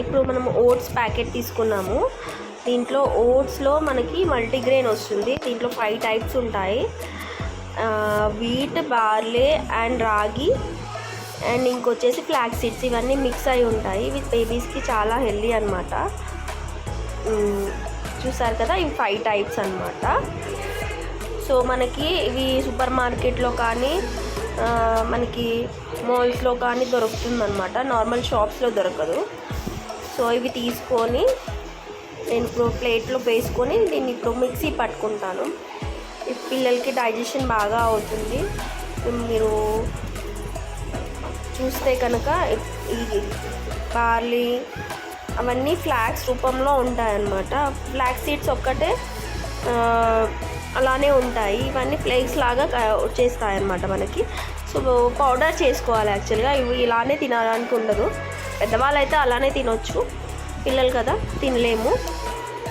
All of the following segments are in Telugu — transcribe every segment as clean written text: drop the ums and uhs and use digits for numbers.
ఇప్పుడు మనం ఓట్స్ ప్యాకెట్ తీసుకున్నాము. దీంట్లో ఓట్స్లో మనకి మల్టీగ్రెయిన్ వస్తుంది. దీంట్లో 5 టైప్స్ ఉంటాయి. వీట్, బార్లీ అండ్ రాగి అండ్ ఇంకొచ్చేసి ఫ్లాక్స్ సీడ్స్. ఇవన్నీ మిక్స్ అయి ఉంటాయి. ఇవి బేబీస్కి చాలా హెల్దీ అనమాట. చూసారు కదా, ఇవి 5 టైప్స్ అనమాట. సో మనకి ఇవి సూపర్ మార్కెట్లో కానీ మనకి మాల్స్లో కానీ దొరుకుతుందన్నమాట. నార్మల్ షాప్స్లో దొరకదు. సో ఇవి తీసుకొని నేను ఇప్పుడు ప్లేట్లో వేసుకొని దీన్ని ఇప్పుడు మిక్సీ పట్టుకుంటాను. పిల్లలకి డైజెషన్ బాగా అవుతుంది. మీరు చూస్తే కనుక ఈ బార్లీ అవన్నీ ఫ్లాక్స్ రూపంలో ఉంటాయన్నమాట. ఫ్లాక్స్ సీడ్స్ ఒక్కటే అలానే ఉంటాయి. ఇవన్నీ ఫ్లేక్స్ లాగా వచ్చేస్తాయి అన్నమాట మనకి. సో పౌడర్ చేసుకోవాలి. యాక్చువల్గా ఇవి ఇలానే తినడానికి ఉండదు. పెద్దవాళ్ళు అయితే అలానే తినొచ్చు, పిల్లలు కదా తినలేము.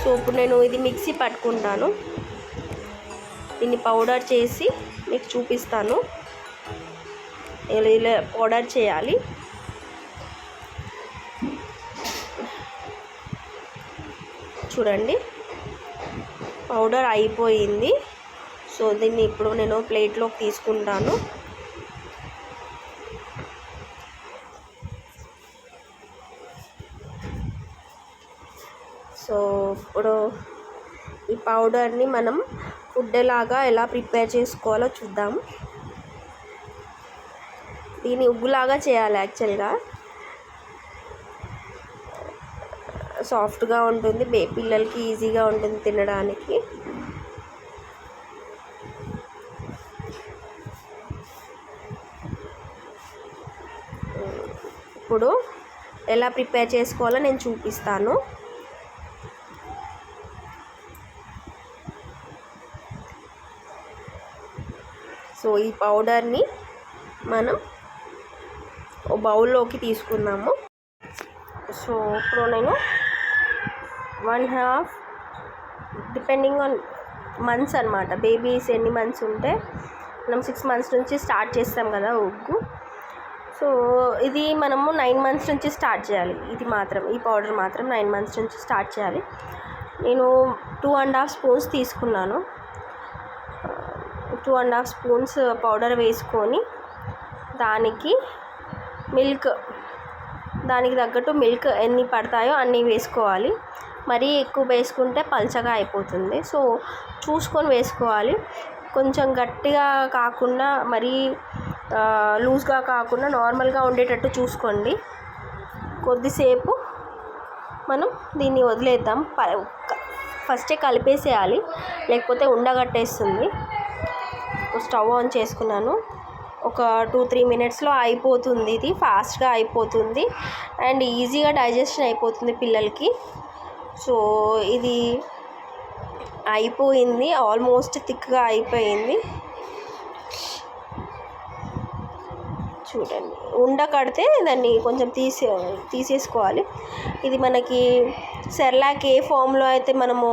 సో ఇప్పుడు నేను ఇది మిక్సీ పట్టుకుంటాను. దీన్ని పౌడర్ చేసి మీకు చూపిస్తాను. ఇలా పౌడర్ చేయాలి. చూడండి, పౌడర్ అయిపోయింది. సో దీన్ని ఇప్పుడు నేను ప్లేట్లోకి తీసుకుంటాను. సో ఇప్పుడు ఈ పౌడర్ని మనం ఫుడ్ లాగా ఎలా ప్రిపేర్ చేసుకోవాలో చూద్దాం. దీన్ని ఉగ్గులాగా చేయాలి. యాక్చువల్గా సాఫ్ట్గా ఉంటుంది, పిల్లలకి ఈజీగా ఉంటుంది తినడానికి. ఇప్పుడు ఎలా ప్రిపేర్ చేసుకోవాలో నేను చూపిస్తాను. సో ఈ పౌడర్ని మనం బౌల్లోకి తీసుకుందాము. సో ఇప్పుడు నేను 1/2 డిపెండింగ్ ఆన్ మంత్స్ అనమాట. బేబీస్ ఎన్ని మంత్స్ ఉంటే మనం 6 మంత్స్ నుంచి స్టార్ట్ చేస్తాం కదా ఉగ్గు. సో ఇది మనము 9 మంత్స్ నుంచి స్టార్ట్ చేయాలి. ఈ పౌడర్ మాత్రం 9 మంత్స్ నుంచి స్టార్ట్ చేయాలి. నేను 2.5 స్పూన్స్ తీసుకున్నాను. 2.5 స్పూన్స్ పౌడర్ వేసుకొని దానికి దానికి తగ్గట్టు మిల్క్ ఎన్ని పడతాయో అన్నీ వేసుకోవాలి. మరీ ఎక్కువ వేసుకుంటే పల్చగా అయిపోతుంది. సో చూసుకొని వేసుకోవాలి. కొంచెం గట్టిగా కాకుండా మరీ లూజ్గా కాకుండా నార్మల్గా ఉండేటట్టు చూసుకోండి. కొద్దిసేపు మనం దీన్ని వదిలేద్దాం. ఫస్టే కలిపేసేయాలి, లేకపోతే ఉండగట్టేస్తుంది. స్టవ్ ఆన్ చేసుకున్నాను. ఒక 2-3 మినిట్స్లో అయిపోతుంది. ఇది ఫాస్ట్గా అయిపోతుంది అండ్ ఈజీగా డైజెషన్ అయిపోతుంది పిల్లలకి. సో ఇది అయిపోయింది, ఆల్మోస్ట్ థిక్గా అయిపోయింది. చూడండి, ఉండ కడితే దాన్ని కొంచెం తీసేసుకోవాలి. ఇది మనకి సెర్లాక్ ఏ ఫామ్లో అయితే మనము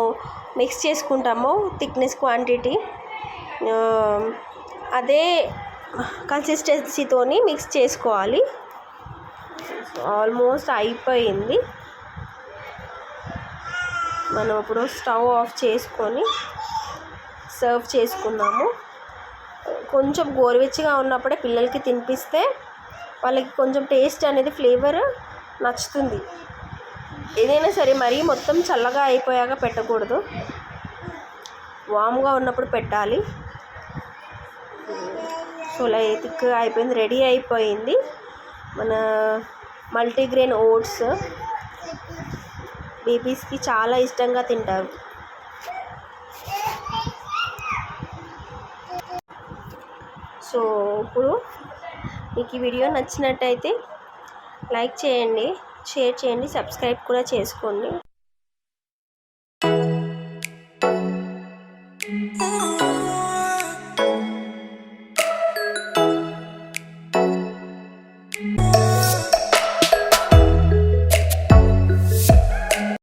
మిక్స్ చేసుకుంటామో థిక్నెస్ క్వాంటిటీ అదే కన్సిస్టెన్సీతోని మిక్స్ చేసుకోవాలి. ఆల్మోస్ట్ అయిపోయింది. మనం ఇప్పుడు స్టవ్ ఆఫ్ చేసుకొని సర్వ్ చేసుకున్నాము. కొంచెం గోరువెచ్చగా ఉన్నప్పుడే పిల్లలకి తినిపిస్తే వాళ్ళకి కొంచెం టేస్ట్ అనేది ఫ్లేవర్ నచ్చుతుంది. ఏదైనా సరే మరీ మొత్తం చల్లగా అయిపోయాక పెట్టకూడదు, వామ్గా ఉన్నప్పుడు పెట్టాలి. సో థిక్గా అయిపోయింది, రెడీ అయిపోయింది మన మల్టీగ్రెయిన్ ఓట్స్. బేబీస్కి చాలా ఇష్టంగా తింటారు. సో ఇప్పుడు మీకు ఈ వీడియో నచ్చినట్టయితే లైక్ చేయండి, షేర్ చేయండి, సబ్స్క్రైబ్ కూడా చేసుకోండి.